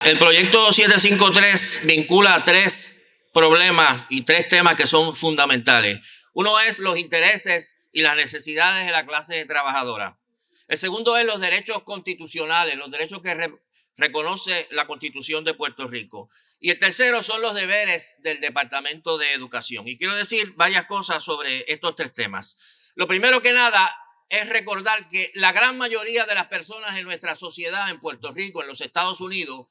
El proyecto 753 vincula tres problemas y tres temas que son fundamentales. Uno es los intereses y las necesidades de la clase trabajadora. El segundo es los derechos constitucionales, los derechos que reconoce la Constitución de Puerto Rico. Y el tercero son los deberes del Departamento de Educación. Y quiero decir varias cosas sobre estos tres temas. Lo primero que nada es recordar que la gran mayoría de las personas en nuestra sociedad en Puerto Rico, en los Estados Unidos,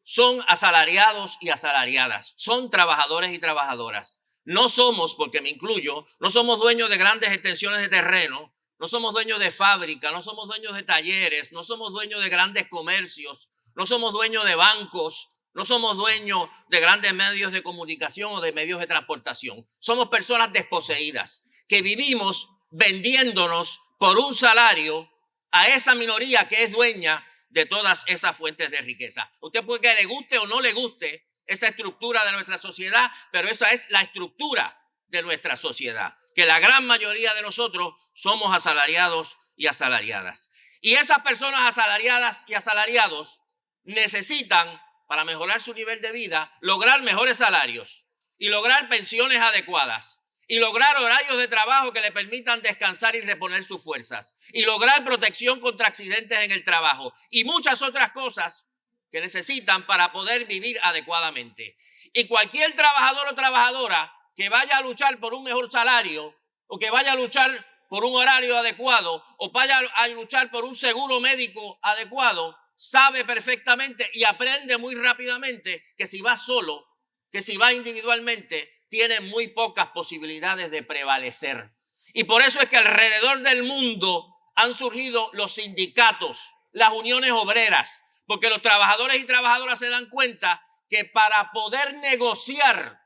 son asalariados y asalariadas, son trabajadores y trabajadoras. No somos, porque me incluyo, no somos dueños de grandes extensiones de terreno, no somos dueños de fábricas, no somos dueños de talleres, no somos dueños de grandes comercios, no somos dueños de bancos, no somos dueños de grandes medios de comunicación o de medios de transportación. Somos personas desposeídas que vivimos vendiéndonos por un salario a esa minoría que es dueña de todas esas fuentes de riqueza. Usted puede que le guste o no le guste esa estructura de nuestra sociedad, pero esa es la estructura de nuestra sociedad, que la gran mayoría de nosotros somos asalariados y asalariadas. Y esas personas asalariadas y asalariados necesitan, para mejorar su nivel de vida, lograr mejores salarios y lograr pensiones adecuadas y lograr horarios de trabajo que le permitan descansar y reponer sus fuerzas y lograr protección contra accidentes en el trabajo y muchas otras cosas que necesitan para poder vivir adecuadamente. Y cualquier trabajador o trabajadora que vaya a luchar por un mejor salario o que vaya a luchar por un horario adecuado o vaya a luchar por un seguro médico adecuado, sabe perfectamente y aprende muy rápidamente que si va solo, que si va individualmente, tiene muy pocas posibilidades de prevalecer. Y por eso es que alrededor del mundo han surgido los sindicatos, las uniones obreras, porque los trabajadores y trabajadoras se dan cuenta que para poder negociar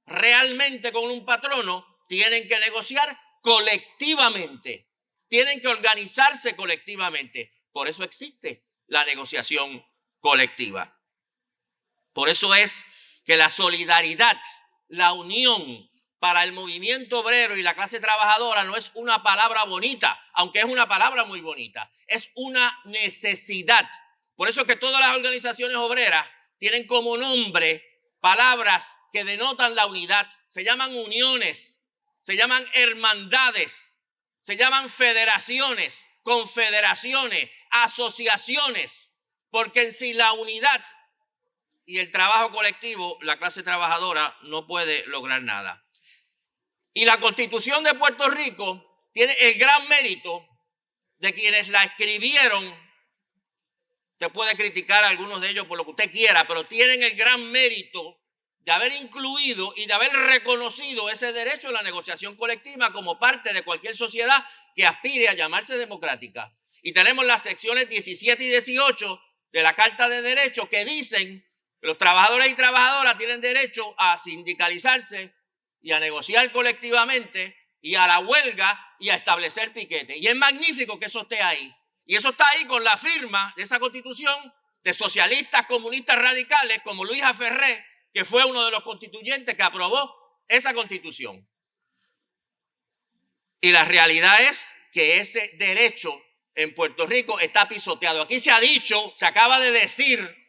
realmente con un patrono, tienen que negociar colectivamente, tienen que organizarse colectivamente. Por eso existe la negociación colectiva. Por eso es que la solidaridad, la unión para el movimiento obrero y la clase trabajadora no es una palabra bonita, aunque es una palabra muy bonita, es una necesidad. Por eso es que todas las organizaciones obreras tienen como nombre palabras que denotan la unidad. Se llaman uniones, se llaman hermandades, se llaman federaciones, confederaciones, asociaciones, porque en sí la unidad y el trabajo colectivo, la clase trabajadora no puede lograr nada. Y la Constitución de Puerto Rico tiene el gran mérito de quienes la escribieron. Usted puede criticar a algunos de ellos por lo que usted quiera, pero tienen el gran mérito de haber incluido y de haber reconocido ese derecho a la negociación colectiva como parte de cualquier sociedad que aspire a llamarse democrática. Y tenemos las secciones 17 y 18 de la Carta de Derechos que dicen que los trabajadores y trabajadoras tienen derecho a sindicalizarse y a negociar colectivamente y a la huelga y a establecer piquetes. Y es magnífico que eso esté ahí. Y eso está ahí con la firma de esa Constitución de socialistas, comunistas radicales como Luis Aferré, que fue uno de los constituyentes que aprobó esa Constitución. Y la realidad es que ese derecho en Puerto Rico está pisoteado. Aquí se ha dicho, se acaba de decir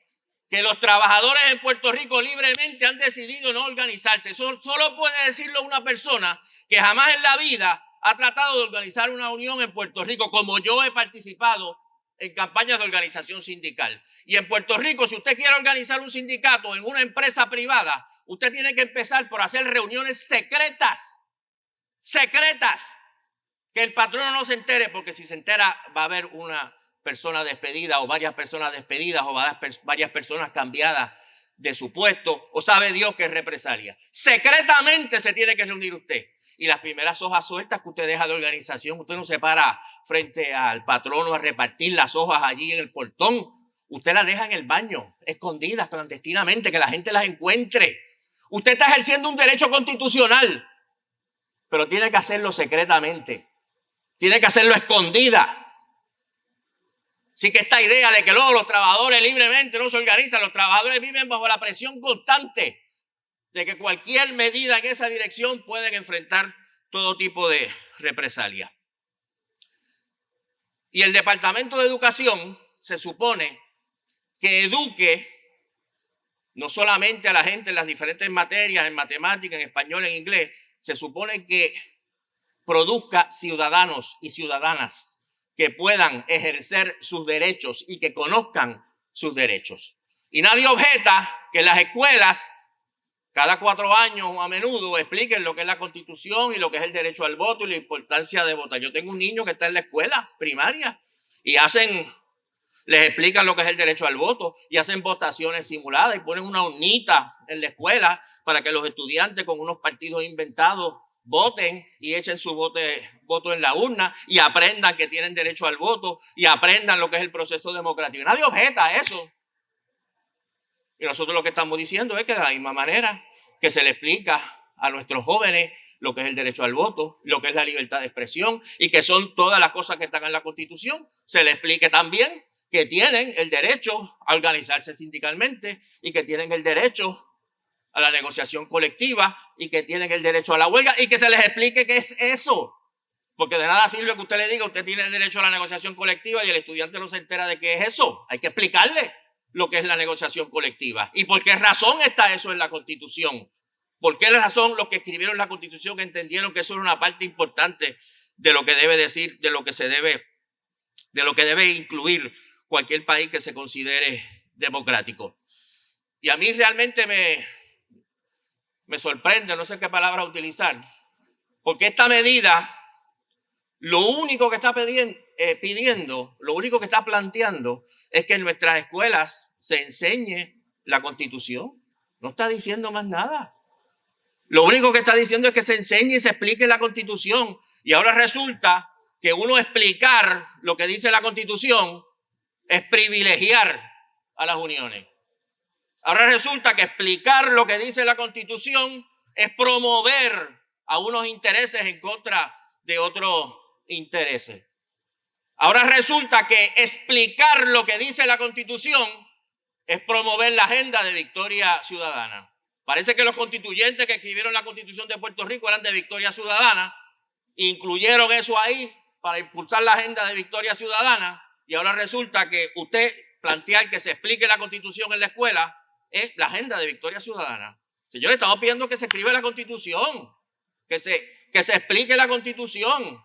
que los trabajadores en Puerto Rico libremente han decidido no organizarse. Eso solo puede decirlo una persona que jamás en la vida ha tratado de organizar una unión en Puerto Rico, como yo he participado en campañas de organización sindical. Y en Puerto Rico, si usted quiere organizar un sindicato en una empresa privada, usted tiene que empezar por hacer reuniones secretas, que el patrono no se entere, porque si se entera va a haber una persona despedida o varias personas despedidas o varias personas cambiadas de su puesto, o sabe Dios que es represalia. Secretamente se tiene que reunir usted. Y las primeras hojas sueltas que usted deja de organización, usted no se para frente al patrono a repartir las hojas allí en el portón. Usted las deja en el baño, escondidas, clandestinamente, que la gente las encuentre. Usted está ejerciendo un derecho constitucional, pero tiene que hacerlo secretamente. Tiene que hacerlo escondida. Así que esta idea de que luego los trabajadores libremente no se organizan, los trabajadores viven bajo la presión constante de que cualquier medida en esa dirección pueden enfrentar todo tipo de represalia. Y el Departamento de Educación se supone que eduque no solamente a la gente en las diferentes materias, en matemáticas, en español, en inglés, se supone que produzca ciudadanos y ciudadanas que puedan ejercer sus derechos y que conozcan sus derechos. Y nadie objeta que las escuelas cada 4 años o a menudo expliquen lo que es la Constitución y lo que es el derecho al voto y la importancia de votar. Yo tengo un niño que está en la escuela primaria y les explican lo que es el derecho al voto y hacen votaciones simuladas y ponen una urnita en la escuela para que los estudiantes con unos partidos inventados voten y echen su voto en la urna y aprendan que tienen derecho al voto y aprendan lo que es el proceso democrático. Nadie objeta a eso. Y nosotros lo que estamos diciendo es que de la misma manera que se le explica a nuestros jóvenes lo que es el derecho al voto, lo que es la libertad de expresión y que son todas las cosas que están en la Constitución, se le explique también que tienen el derecho a organizarse sindicalmente y que tienen el derecho a la negociación colectiva y que tienen el derecho a la huelga y que se les explique qué es eso. Porque de nada sirve que usted le diga, usted tiene el derecho a la negociación colectiva y el estudiante no se entera de qué es eso. Hay que explicarle lo que es la negociación colectiva y por qué razón está eso en la Constitución. ¿Por qué razón los que escribieron la Constitución entendieron que eso era una parte importante de lo que debe decir, de lo que debe incluir cualquier país que se considere democrático? Y a mí realmente me sorprende, no sé qué palabra utilizar, porque esta medida lo único que está pidiendo, lo único que está planteando es que en nuestras escuelas se enseñe la Constitución. No está diciendo más nada. Lo único que está diciendo es que se enseñe y se explique la Constitución. Y ahora resulta que uno explicar lo que dice la Constitución es privilegiar a las uniones. Ahora resulta que explicar lo que dice la Constitución es promover a unos intereses en contra de otros intereses. Ahora resulta que explicar lo que dice la Constitución es promover la agenda de Victoria Ciudadana. Parece que los constituyentes que escribieron la Constitución de Puerto Rico eran de Victoria Ciudadana, incluyeron eso ahí para impulsar la agenda de Victoria Ciudadana y ahora resulta que usted plantear que se explique la Constitución en la escuela es la agenda de Victoria Ciudadana. Señores, estamos pidiendo que se escriba la Constitución, que se explique la Constitución.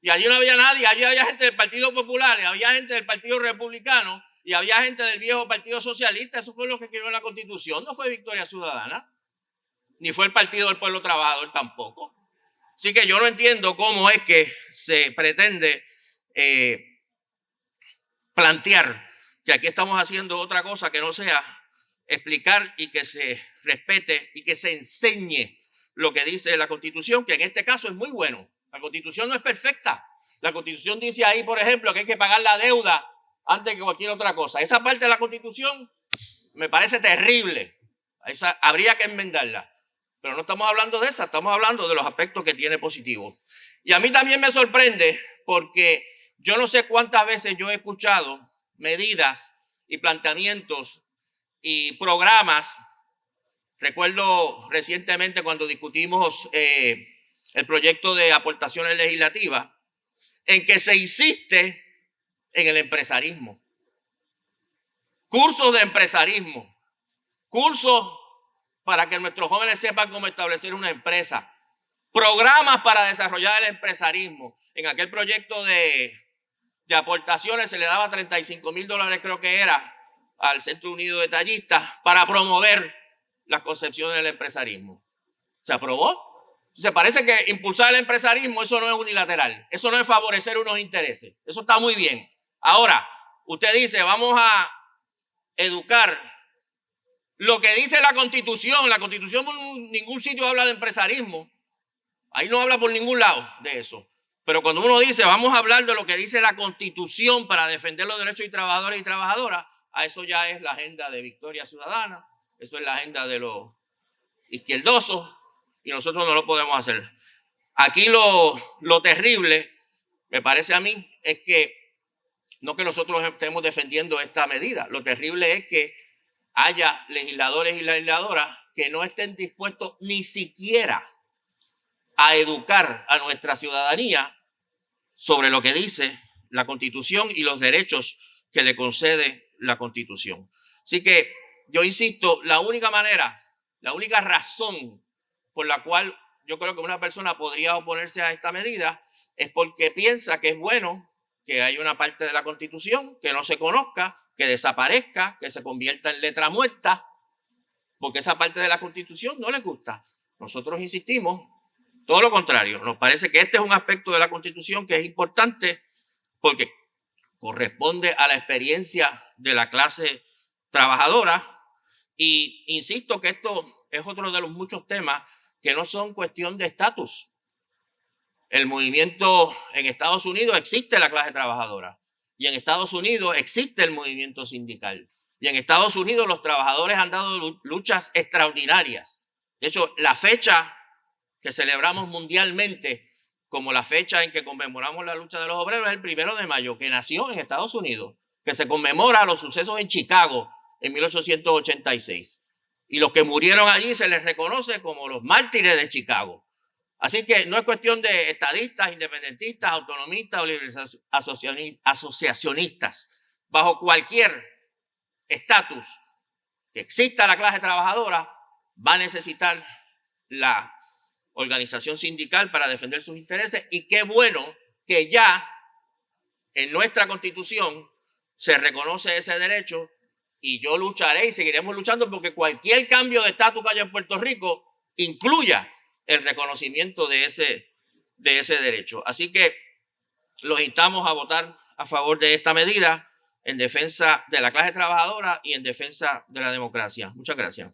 Y allí no había nadie, allí había gente del Partido Popular, había gente del Partido Republicano y había gente del viejo Partido Socialista. Eso fue lo que escribió la Constitución, no fue Victoria Ciudadana, ni fue el Partido del Pueblo Trabajador tampoco. Así que yo no entiendo cómo es que se pretende plantear que aquí estamos haciendo otra cosa que no sea explicar y que se respete y que se enseñe lo que dice la Constitución, que en este caso es muy bueno. La Constitución no es perfecta. La Constitución dice ahí, por ejemplo, que hay que pagar la deuda antes que cualquier otra cosa. Esa parte de la Constitución me parece terrible. Esa habría que enmendarla. Pero no estamos hablando de esa, estamos hablando de los aspectos que tiene positivos. Y a mí también me sorprende porque yo no sé cuántas veces yo he escuchado medidas y planteamientos y programas. Recuerdo recientemente cuando discutimos el proyecto de aportaciones legislativas, en que se insiste en el empresarismo. Cursos de empresarismo, cursos para que nuestros jóvenes sepan cómo establecer una empresa, programas para desarrollar el empresarismo. En aquel proyecto de aportaciones se le daba $35,000, creo que era, al Centro Unido de Tallistas para promover las concepciones del empresarismo. ¿Se aprobó? Se parece que impulsar el empresarismo, eso no es unilateral. Eso no es favorecer unos intereses. Eso está muy bien. Ahora, usted dice, vamos a educar. Lo que dice la Constitución en ningún sitio habla de empresarismo. Ahí no habla por ningún lado de eso. Pero cuando uno dice, vamos a hablar de lo que dice la Constitución para defender los derechos de trabajadores y trabajadoras, a eso ya es la agenda de Victoria Ciudadana, eso es la agenda de los izquierdosos y nosotros no lo podemos hacer. Aquí lo terrible, me parece a mí, es que no que nosotros estemos defendiendo esta medida. Lo terrible es que haya legisladores y legisladoras que no estén dispuestos ni siquiera a educar a nuestra ciudadanía sobre lo que dice la Constitución y los derechos que le concede la Constitución. Así que yo insisto, la única manera, la única razón por la cual yo creo que una persona podría oponerse a esta medida es porque piensa que es bueno que haya una parte de la Constitución que no se conozca, que desaparezca, que se convierta en letra muerta, porque esa parte de la Constitución no les gusta. Nosotros insistimos todo lo contrario. Nos parece que este es un aspecto de la Constitución que es importante porque corresponde a la experiencia de la clase trabajadora. Y insisto que esto es otro de los muchos temas que no son cuestión de estatus. El movimiento en Estados Unidos existe la clase trabajadora y en Estados Unidos existe el movimiento sindical. Y en Estados Unidos los trabajadores han dado luchas extraordinarias. De hecho, la fecha que celebramos mundialmente como la fecha en que conmemoramos la lucha de los obreros es el 1 de mayo, que nació en Estados Unidos, que se conmemora los sucesos en Chicago en 1886. Y los que murieron allí se les reconoce como los mártires de Chicago. Así que no es cuestión de estadistas, independentistas, autonomistas o asociacionistas. Bajo cualquier estatus que exista la clase trabajadora, va a necesitar la organización sindical para defender sus intereses, y qué bueno que ya en nuestra Constitución se reconoce ese derecho, y yo lucharé y seguiremos luchando porque cualquier cambio de estatus que haya en Puerto Rico incluya el reconocimiento de ese derecho. Así que los instamos a votar a favor de esta medida en defensa de la clase trabajadora y en defensa de la democracia. Muchas gracias.